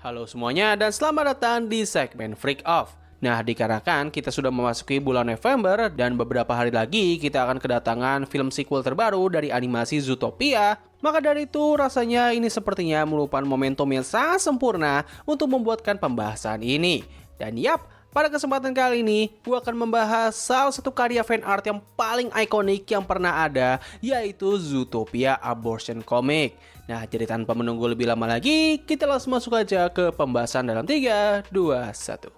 Halo semuanya dan selamat datang di segmen Freak Off. Nah, dikarenakan kita sudah memasuki bulan November dan beberapa hari lagi kita akan kedatangan film sequel terbaru dari animasi Zootopia, maka dari itu rasanya ini sepertinya merupakan momentum yang sangat sempurna untuk membuatkan pembahasan ini. Dan yap, pada kesempatan kali ini, gue akan membahas salah satu karya fan art yang paling ikonik yang pernah ada, yaitu Zootopia Abortion Comic. Nah, jadi tanpa menunggu lebih lama lagi, kita langsung masuk aja ke pembahasan dalam 3, 2, 1.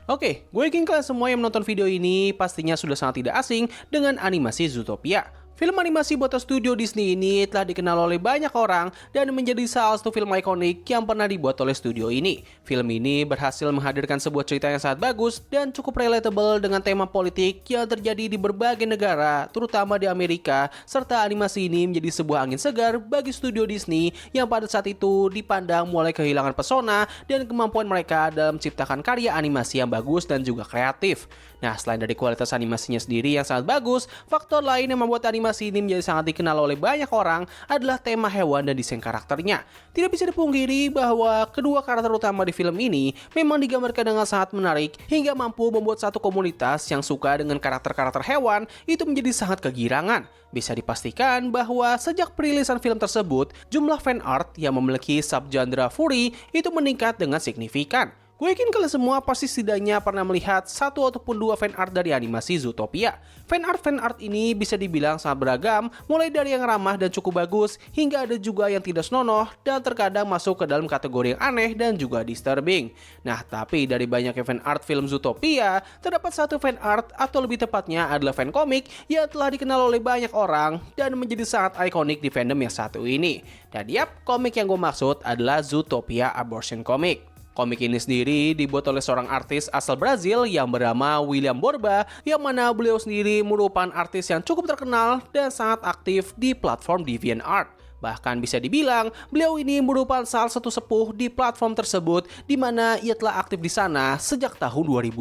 Oke, gue yakin kalian semua yang menonton video ini pastinya sudah sangat tidak asing dengan animasi Zootopia. Film animasi buatan studio Disney ini telah dikenal oleh banyak orang dan menjadi salah satu film ikonik yang pernah dibuat oleh studio ini. Film ini berhasil menghadirkan sebuah cerita yang sangat bagus dan cukup relatable dengan tema politik yang terjadi di berbagai negara, terutama di Amerika, serta animasi ini menjadi sebuah angin segar bagi studio Disney yang pada saat itu dipandang mulai kehilangan pesona dan kemampuan mereka dalam menciptakan karya animasi yang bagus dan juga kreatif. Nah, selain dari kualitas animasinya sendiri yang sangat bagus, faktor lain yang membuat animasi ini menjadi sangat dikenal oleh banyak orang adalah tema hewan dan desain karakternya. Tidak bisa dipungkiri bahwa kedua karakter utama di film ini memang digambarkan dengan sangat menarik hingga mampu membuat satu komunitas yang suka dengan karakter-karakter hewan itu menjadi sangat kegirangan. Bisa dipastikan bahwa sejak perilisan film tersebut, jumlah fan art yang memiliki subgenre furry itu meningkat dengan signifikan. Gue yakin kalian semua pasti setidaknya pernah melihat satu ataupun dua fan art dari animasi Zootopia. Fan art ini bisa dibilang sangat beragam, mulai dari yang ramah dan cukup bagus, hingga ada juga yang tidak senonoh dan terkadang masuk ke dalam kategori yang aneh dan juga disturbing. Nah, tapi dari banyaknya fan art film Zootopia, terdapat satu fan art atau lebih tepatnya adalah fan komik yang telah dikenal oleh banyak orang dan menjadi sangat ikonik di fandom yang satu ini. Dan yap, komik yang gue maksud adalah Zootopia Abortion Comic. Komik ini sendiri dibuat oleh seorang artis asal Brazil yang bernama William Borba, yang mana beliau sendiri merupakan artis yang cukup terkenal dan sangat aktif di platform DeviantArt. Bahkan bisa dibilang, beliau ini merupakan salah satu sepuh di platform tersebut, di mana ia telah aktif di sana sejak tahun 2002.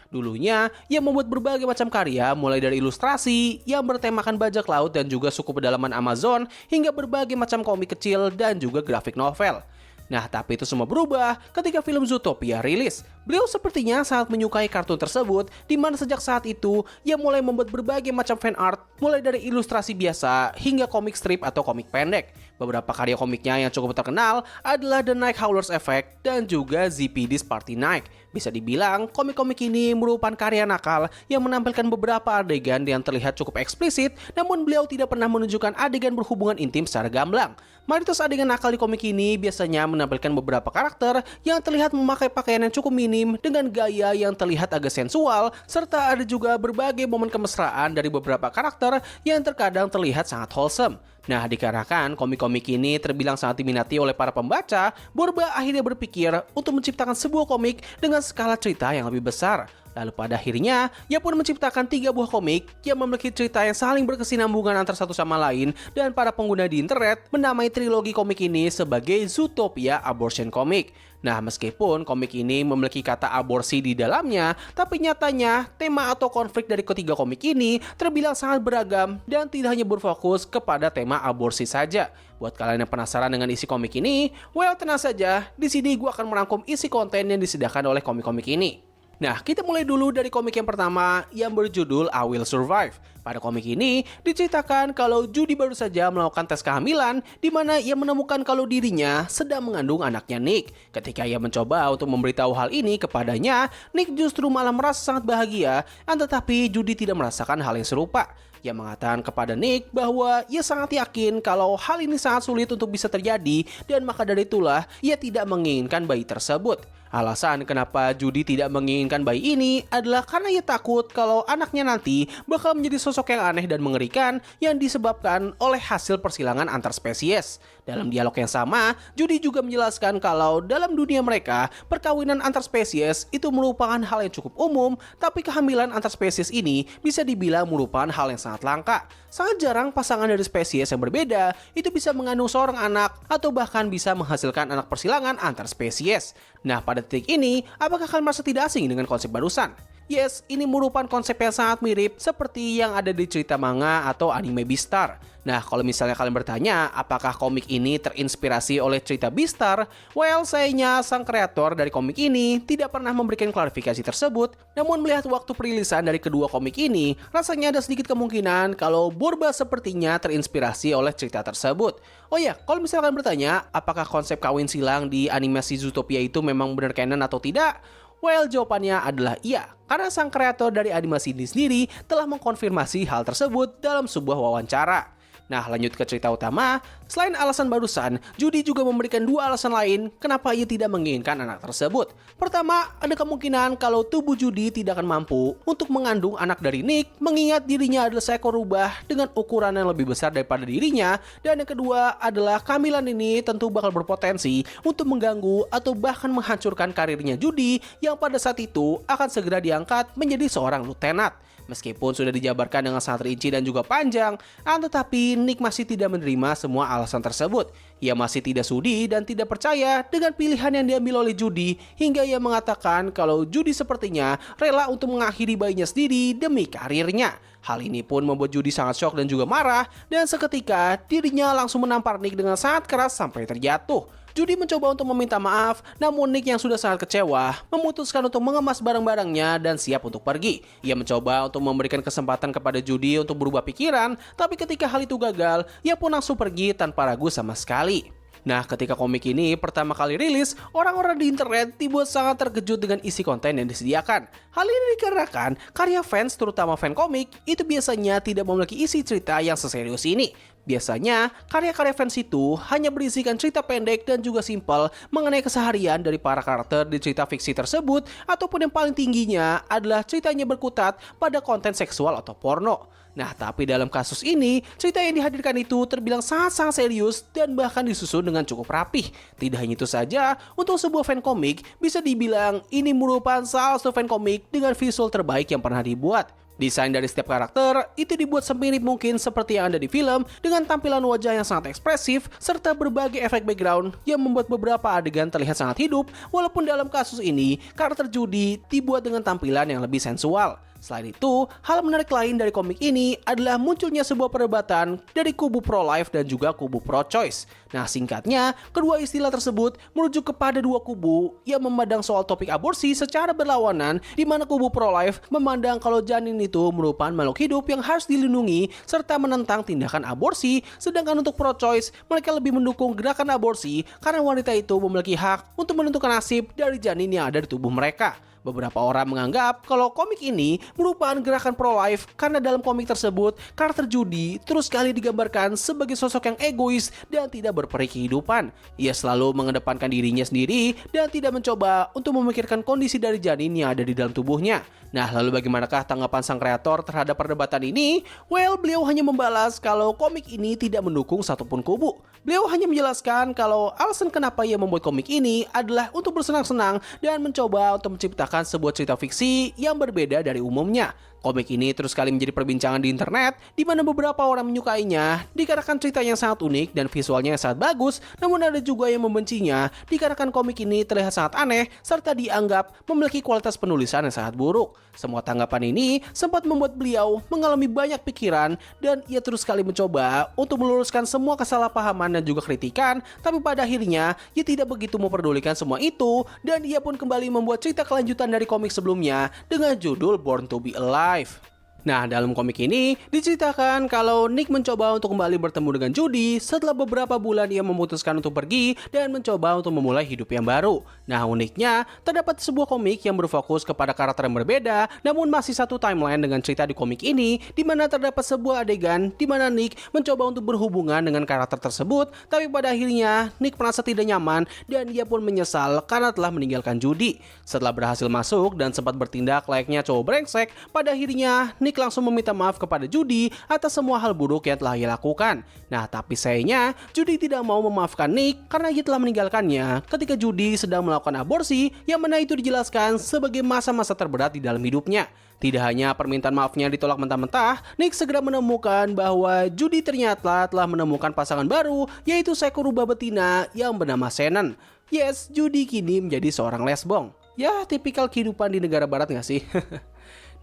Dulunya, ia membuat berbagai macam karya mulai dari ilustrasi yang bertemakan bajak laut dan juga suku pedalaman Amazon, hingga berbagai macam komik kecil dan juga grafik novel. Nah, tapi itu semua berubah ketika film Zootopia rilis. Beliau sepertinya sangat menyukai kartun tersebut, di mana sejak saat itu, ia mulai membuat berbagai macam fan art, mulai dari ilustrasi biasa hingga komik strip atau komik pendek. Beberapa karya komiknya yang cukup terkenal adalah The Night Howlers Effect dan juga ZPD's Party Night. Bisa dibilang, komik-komik ini merupakan karya nakal yang menampilkan beberapa adegan yang terlihat cukup eksplisit, namun beliau tidak pernah menunjukkan adegan berhubungan intim secara gamblang. Mayoritas adegan nakal di komik ini biasanya menampilkan beberapa karakter yang terlihat memakai pakaian yang cukup minim dengan gaya yang terlihat agak sensual, serta ada juga berbagai momen kemesraan dari beberapa karakter yang terkadang terlihat sangat wholesome. Nah, dikarenakan komik-komik ini terbilang sangat diminati oleh para pembaca, Borba akhirnya berpikir untuk menciptakan sebuah komik dengan skala cerita yang lebih besar. Lalu pada akhirnya, ia pun menciptakan 3 buah komik yang memiliki cerita yang saling berkesinambungan antara satu sama lain, dan para pengguna di internet menamai trilogi komik ini sebagai Zootopia Abortion Comic. Nah, meskipun komik ini memiliki kata aborsi di dalamnya, tapi nyatanya tema atau konflik dari ketiga komik ini terbilang sangat beragam dan tidak hanya berfokus kepada tema aborsi saja. Buat kalian yang penasaran dengan isi komik ini, well, tenang saja, di sini gue akan merangkum isi konten yang disediakan oleh komik-komik ini. Nah, kita mulai dulu dari komik yang pertama yang berjudul I Will Survive. Pada komik ini diceritakan kalau Judy baru saja melakukan tes kehamilan, di mana ia menemukan kalau dirinya sedang mengandung anaknya Nick. Ketika ia mencoba untuk memberitahu hal ini kepadanya, Nick justru malah merasa sangat bahagia, tetapi Judy tidak merasakan hal yang serupa. Ia mengatakan kepada Nick bahwa ia sangat yakin kalau hal ini sangat sulit untuk bisa terjadi, dan maka dari itulah ia tidak menginginkan bayi tersebut. Alasan kenapa Judy tidak menginginkan bayi ini adalah karena ia takut kalau anaknya nanti bakal menjadi sosok yang aneh dan mengerikan yang disebabkan oleh hasil persilangan antar spesies. Dalam dialog yang sama, Judy juga menjelaskan kalau dalam dunia mereka, perkawinan antar spesies itu merupakan hal yang cukup umum, tapi kehamilan antar spesies ini bisa dibilang merupakan hal yang sangat langka. Sangat jarang pasangan dari spesies yang berbeda itu bisa mengandung seorang anak atau bahkan bisa menghasilkan anak persilangan antar spesies. Nah, pada titik ini, apakah kalian merasa tidak asing dengan konsep barusan? Yes, ini merupakan konsep yang sangat mirip seperti yang ada di cerita manga atau anime Beastar. Nah, kalau misalnya kalian bertanya, apakah komik ini terinspirasi oleh cerita Beastar? Well, sayangnya sang kreator dari komik ini tidak pernah memberikan klarifikasi tersebut. Namun melihat waktu perilisan dari kedua komik ini, rasanya ada sedikit kemungkinan kalau Burba sepertinya terinspirasi oleh cerita tersebut. Oh ya, kalau misalnya kalian bertanya, apakah konsep kawin silang di animasi Zootopia itu memang benar canon atau tidak? Well, jawabannya adalah iya, karena sang kreator dari animasi ini sendiri telah mengkonfirmasi hal tersebut dalam sebuah wawancara. Nah, lanjut ke cerita utama. Selain alasan barusan, Judy juga memberikan dua alasan lain kenapa ia tidak menginginkan anak tersebut. Pertama, ada kemungkinan kalau tubuh Judy tidak akan mampu untuk mengandung anak dari Nick, mengingat dirinya adalah seekor rubah dengan ukuran yang lebih besar daripada dirinya. Dan yang kedua adalah kehamilan ini tentu bakal berpotensi untuk mengganggu atau bahkan menghancurkan karirnya Judy yang pada saat itu akan segera diangkat menjadi seorang lieutenant. Meskipun sudah dijabarkan dengan sangat rinci dan juga panjang, tetapi Nick masih tidak menerima semua alasan tersebut. Ia masih tidak sudi dan tidak percaya dengan pilihan yang diambil oleh Judy, hingga ia mengatakan kalau Judy sepertinya rela untuk mengakhiri bayinya sendiri demi karirnya. Hal ini pun membuat Judy sangat shock dan juga marah, dan seketika dirinya langsung menampar Nick dengan sangat keras sampai terjatuh. Judy mencoba untuk meminta maaf, namun Nick yang sudah sangat kecewa memutuskan untuk mengemas barang-barangnya dan siap untuk pergi. Ia mencoba untuk memberikan kesempatan kepada Judy untuk berubah pikiran, tapi ketika hal itu gagal, ia pun langsung pergi tanpa ragu sama sekali. Nah, ketika komik ini pertama kali rilis, orang-orang di internet dibuat sangat terkejut dengan isi konten yang disediakan. Hal ini dikarenakan karya fans, terutama fan komik, itu biasanya tidak memiliki isi cerita yang seserius ini. Biasanya, karya-karya fans itu hanya berisikan cerita pendek dan juga simpel mengenai keseharian dari para karakter di cerita fiksi tersebut, ataupun yang paling tingginya adalah ceritanya berkutat pada konten seksual atau porno. Nah, tapi dalam kasus ini, cerita yang dihadirkan itu terbilang sangat-sangat serius dan bahkan disusun dengan cukup rapih. Tidak hanya itu saja, untuk sebuah fan komik bisa dibilang ini merupakan salah satu fan komik dengan visual terbaik yang pernah dibuat. Desain dari setiap karakter itu dibuat semirip mungkin seperti yang ada di film, dengan tampilan wajah yang sangat ekspresif serta berbagai efek background yang membuat beberapa adegan terlihat sangat hidup, walaupun dalam kasus ini karakter Judy dibuat dengan tampilan yang lebih sensual. Selain itu, hal menarik lain dari komik ini adalah munculnya sebuah perdebatan dari kubu pro-life dan juga kubu pro-choice. Nah, singkatnya, kedua istilah tersebut merujuk kepada dua kubu yang memandang soal topik aborsi secara berlawanan, di mana kubu pro-life memandang kalau janin itu merupakan makhluk hidup yang harus dilindungi serta menentang tindakan aborsi, sedangkan untuk pro-choice, mereka lebih mendukung gerakan aborsi karena wanita itu memiliki hak untuk menentukan nasib dari janin yang ada di tubuh mereka. Beberapa orang menganggap kalau komik ini merupakan gerakan pro-life karena dalam komik tersebut, karakter Judy terus kali digambarkan sebagai sosok yang egois dan tidak berperi kehidupan. Ia selalu mengedepankan dirinya sendiri dan tidak mencoba untuk memikirkan kondisi dari janin yang ada di dalam tubuhnya. Nah, lalu bagaimanakah tanggapan sang kreator terhadap perdebatan ini? Well, beliau hanya membalas kalau komik ini tidak mendukung satupun kubu. Beliau hanya menjelaskan kalau alasan kenapa ia membuat komik ini adalah untuk bersenang-senang dan mencoba untuk menciptakan sebuah cerita fiksi yang berbeda dari umumnya. Komik ini terus kali menjadi perbincangan di internet, di mana beberapa orang menyukainya dikarenakan cerita yang sangat unik dan visualnya yang sangat bagus, namun ada juga yang membencinya dikarenakan komik ini terlihat sangat aneh serta dianggap memiliki kualitas penulisan yang sangat buruk. Semua tanggapan ini sempat membuat beliau mengalami banyak pikiran dan ia terus kali mencoba untuk meluruskan semua kesalahpahaman dan juga kritikan, tapi pada akhirnya ia tidak begitu memperdulikan semua itu dan ia pun kembali membuat cerita kelanjutan dari komik sebelumnya dengan judul Born to Be Alive. Nah, dalam komik ini diceritakan kalau Nick mencoba untuk kembali bertemu dengan Judy setelah beberapa bulan ia memutuskan untuk pergi dan mencoba untuk memulai hidup yang baru. Nah, uniknya terdapat sebuah komik yang berfokus kepada karakter yang berbeda, namun masih satu timeline dengan cerita di komik ini, di mana terdapat sebuah adegan di mana Nick mencoba untuk berhubungan dengan karakter tersebut, tapi pada akhirnya Nick merasa tidak nyaman dan ia pun menyesal karena telah meninggalkan Judy. Setelah berhasil masuk dan sempat bertindak layaknya cowok brengsek, pada akhirnya Nick langsung meminta maaf kepada Judy atas semua hal buruk yang telah ia lakukan. Nah, tapi sayangnya Judy tidak mau memaafkan Nick karena ia telah meninggalkannya ketika Judy sedang melakukan aborsi, yang mana itu dijelaskan sebagai masa-masa terberat di dalam hidupnya. Tidak hanya permintaan maafnya ditolak mentah-mentah, Nick segera menemukan bahwa Judy ternyata telah menemukan pasangan baru, yaitu seekor rubah betina yang bernama Shannon. Yes, Judy kini menjadi seorang lesbong. Ya, tipikal kehidupan di negara barat gak sih?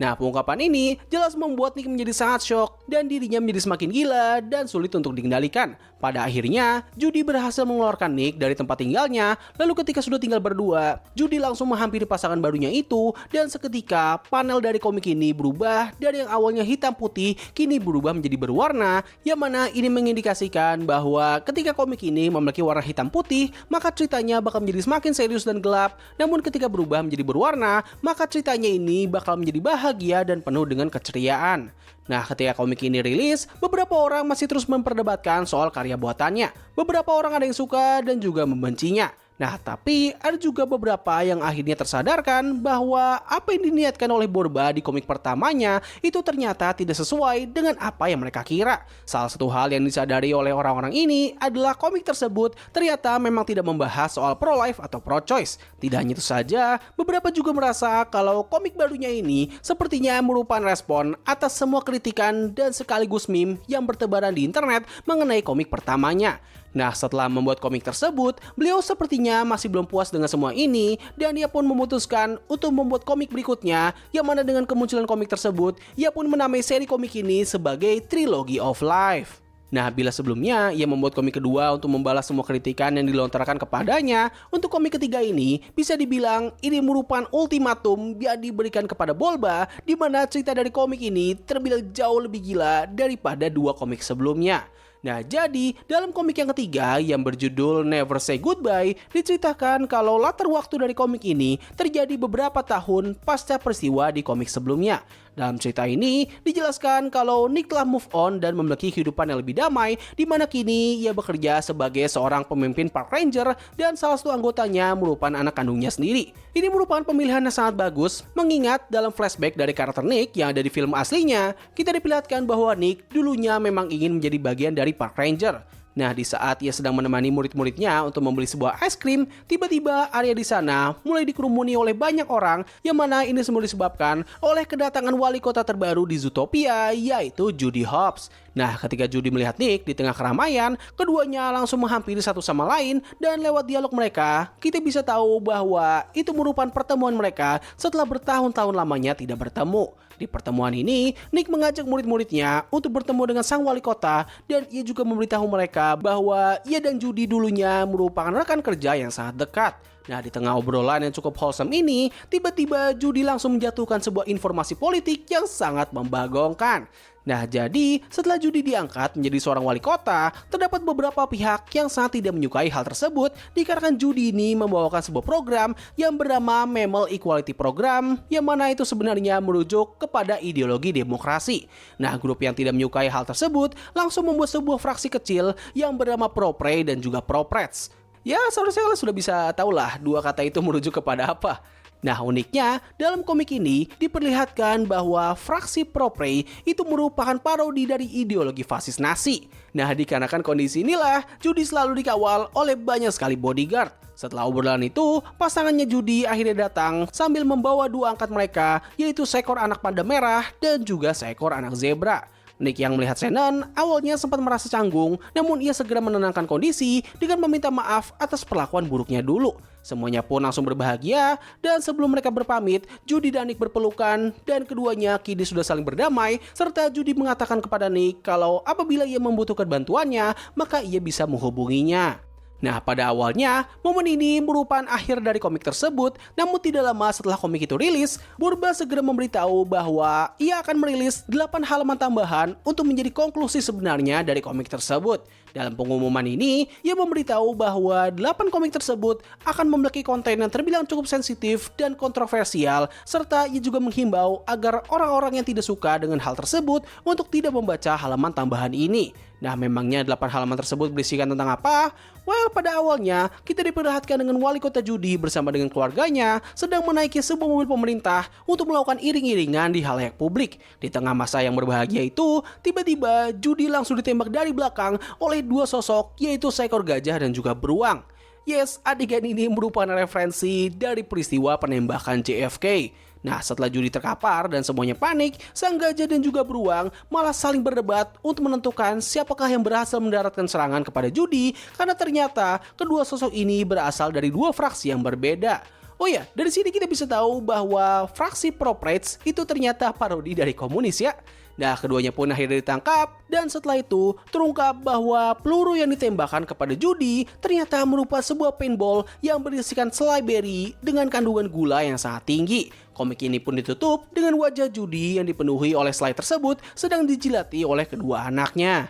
Nah, pengungkapan ini jelas membuat Nick menjadi sangat shock dan dirinya menjadi semakin gila dan sulit untuk dikendalikan. Pada akhirnya, Judy berhasil mengeluarkan Nick dari tempat tinggalnya, lalu ketika sudah tinggal berdua, Judy langsung menghampiri pasangan barunya itu dan seketika panel dari komik ini berubah dari yang awalnya hitam putih kini berubah menjadi berwarna, yang mana ini mengindikasikan bahwa ketika komik ini memiliki warna hitam putih, maka ceritanya bakal menjadi semakin serius dan gelap, namun ketika berubah menjadi berwarna, maka ceritanya ini bakal menjadi bahagia dan penuh dengan keceriaan. Nah, ketika komik ini rilis, beberapa orang masih terus memperdebatkan soal karya buatannya. Beberapa orang ada yang suka dan juga membencinya. Nah, tapi ada juga beberapa yang akhirnya tersadarkan bahwa apa yang diniatkan oleh Borba di komik pertamanya itu ternyata tidak sesuai dengan apa yang mereka kira. Salah satu hal yang disadari oleh orang-orang ini adalah komik tersebut ternyata memang tidak membahas soal pro-life atau pro-choice. Tidak hanya itu saja, beberapa juga merasa kalau komik barunya ini sepertinya merupakan respon atas semua kritikan dan sekaligus meme yang bertebaran di internet mengenai komik pertamanya. Nah, setelah membuat komik tersebut, beliau sepertinya masih belum puas dengan semua ini dan ia pun memutuskan untuk membuat komik berikutnya, yang mana dengan kemunculan komik tersebut, ia pun menamai seri komik ini sebagai Trilogy of Life. Nah, bila sebelumnya ia membuat komik kedua untuk membalas semua kritikan yang dilontarkan kepadanya, untuk komik ketiga ini bisa dibilang ini merupakan ultimatum yang diberikan kepada Borba, di mana cerita dari komik ini terbilang jauh lebih gila daripada dua komik sebelumnya. Nah, jadi dalam komik yang ketiga yang berjudul Never Say Goodbye, diceritakan kalau latar waktu dari komik ini terjadi beberapa tahun pasca peristiwa di komik sebelumnya. Dalam cerita ini dijelaskan kalau Nick telah move on dan memiliki kehidupan yang lebih damai, di mana kini ia bekerja sebagai seorang pemimpin park ranger dan salah satu anggotanya merupakan anak kandungnya sendiri. Ini merupakan pemilihan yang sangat bagus, mengingat dalam flashback dari karakter Nick yang ada di film aslinya, kita diperlihatkan bahwa Nick dulunya memang ingin menjadi bagian dari park ranger. Nah, di saat ia sedang menemani murid-muridnya untuk membeli sebuah es krim, tiba-tiba area di sana mulai dikerumuni oleh banyak orang, yang mana ini semua disebabkan oleh kedatangan wali kota terbaru di Zootopia, yaitu Judy Hopps. Nah, ketika Judy melihat Nick di tengah keramaian, keduanya langsung menghampiri satu sama lain dan lewat dialog mereka, kita bisa tahu bahwa itu merupakan pertemuan mereka setelah bertahun-tahun lamanya tidak bertemu. Di pertemuan ini, Nick mengajak murid-muridnya untuk bertemu dengan sang wali kota dan ia juga memberitahu mereka bahwa ia dan Judy dulunya merupakan rekan kerja yang sangat dekat. Nah, di tengah obrolan yang cukup wholesome ini, tiba-tiba Judy langsung menjatuhkan sebuah informasi politik yang sangat membagongkan. Nah, jadi setelah Judy diangkat menjadi seorang wali kota, terdapat beberapa pihak yang sangat tidak menyukai hal tersebut dikarenakan Judy ini membawakan sebuah program yang bernama Mammal Equality Program, yang mana itu sebenarnya merujuk kepada ideologi demokrasi. Nah, grup yang tidak menyukai hal tersebut langsung membuat sebuah fraksi kecil yang bernama Pro-Prey dan juga Pro-Prets. Ya, seharusnya kalian sudah bisa tahulah dua kata itu merujuk kepada apa. Nah, uniknya dalam komik ini diperlihatkan bahwa fraksi Pro-Prey itu merupakan parodi dari ideologi fasis Nazi. Nah, dikarenakan kondisi inilah Judy selalu dikawal oleh banyak sekali bodyguard. Setelah obrolan itu, pasangannya Judy akhirnya datang sambil membawa dua angkat mereka, yaitu seekor anak panda merah dan juga seekor anak zebra. Nick yang melihat Shannon awalnya sempat merasa canggung, namun ia segera menenangkan kondisi dengan meminta maaf atas perlakuan buruknya dulu. Semuanya pun langsung berbahagia dan sebelum mereka berpamit, Judy dan Nick berpelukan dan keduanya kini sudah saling berdamai, serta Judy mengatakan kepada Nick kalau apabila ia membutuhkan bantuannya, maka ia bisa menghubunginya. Nah, pada awalnya, momen ini merupakan akhir dari komik tersebut, namun tidak lama setelah komik itu rilis, Borba segera memberitahu bahwa ia akan merilis 8 halaman tambahan untuk menjadi konklusi sebenarnya dari komik tersebut. Dalam pengumuman ini, ia memberitahu bahwa 8 komik tersebut akan memiliki konten yang terbilang cukup sensitif dan kontroversial, serta ia juga menghimbau agar orang-orang yang tidak suka dengan hal tersebut untuk tidak membaca halaman tambahan ini. Nah, memangnya 8 halaman tersebut berisikan tentang apa? Well, pada awalnya, kita diperlihatkan dengan wali kota Judy bersama dengan keluarganya sedang menaiki sebuah mobil pemerintah untuk melakukan iring-iringan di halayak publik. Di tengah masa yang berbahagia itu, tiba-tiba Judy langsung ditembak dari belakang oleh dua sosok, yaitu seekor gajah dan juga beruang. Yes, adegan ini merupakan referensi dari peristiwa penembakan JFK. Nah, setelah Judy terkapar dan semuanya panik, sang gajah dan juga beruang malah saling berdebat untuk menentukan siapakah yang berhasil mendaratkan serangan kepada Judy, karena ternyata kedua sosok ini berasal dari dua fraksi yang berbeda. Oh ya, dari sini kita bisa tahu bahwa fraksi Proprets itu ternyata parodi dari komunis ya. Nah, keduanya pun akhirnya ditangkap dan setelah itu terungkap bahwa peluru yang ditembakkan kepada Judy ternyata merupakan sebuah paintball yang berisikan selai berry dengan kandungan gula yang sangat tinggi. Komik ini pun ditutup dengan wajah Judy yang dipenuhi oleh selai tersebut sedang dijilati oleh kedua anaknya.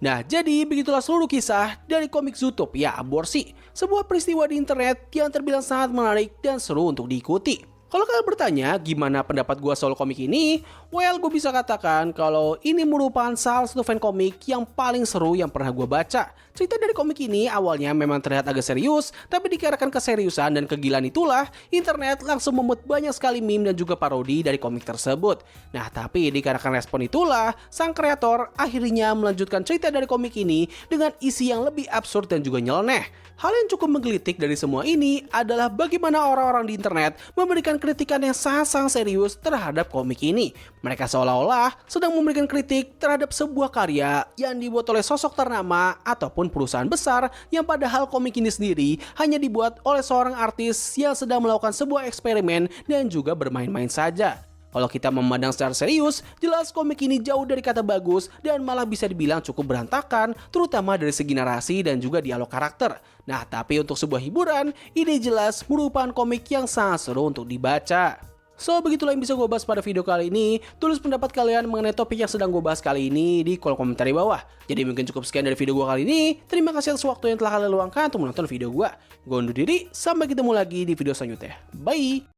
Nah, jadi begitulah seluruh kisah dari komik Zootopia Aborsi. Sebuah peristiwa di internet yang terbilang sangat menarik dan seru untuk diikuti. Kalau kalian bertanya gimana pendapat gue soal komik ini, well gue bisa katakan kalau ini merupakan salah satu fan komik yang paling seru yang pernah gue baca. Cerita dari komik ini awalnya memang terlihat agak serius, tapi dikarenakan keseriusan dan kegilaan itulah, internet langsung membuat banyak sekali meme dan juga parodi dari komik tersebut. Nah, tapi dikarenakan respon itulah, sang kreator akhirnya melanjutkan cerita dari komik ini dengan isi yang lebih absurd dan juga nyeleneh. Hal yang cukup menggelitik dari semua ini adalah bagaimana orang-orang di internet memberikan kritikan yang sangat-sangat serius terhadap komik ini. Mereka seolah-olah sedang memberikan kritik terhadap sebuah karya yang dibuat oleh sosok ternama ataupun perusahaan besar yang padahal komik ini sendiri hanya dibuat oleh seorang artis yang sedang melakukan sebuah eksperimen dan juga bermain-main saja. Kalau kita memandang secara serius, jelas komik ini jauh dari kata bagus dan malah bisa dibilang cukup berantakan, terutama dari segi narasi dan juga dialog karakter. Nah, tapi untuk sebuah hiburan, ini jelas merupakan komik yang sangat seru untuk dibaca. So, begitulah yang bisa gue bahas pada video kali ini. Tulis pendapat kalian mengenai topik yang sedang gue bahas kali ini di kolom komentar di bawah. Jadi mungkin cukup sekian dari video gue kali ini. Terima kasih atas waktu yang telah kalian luangkan untuk menonton video gue. Gue undur diri, sampai ketemu lagi di video selanjutnya. Bye!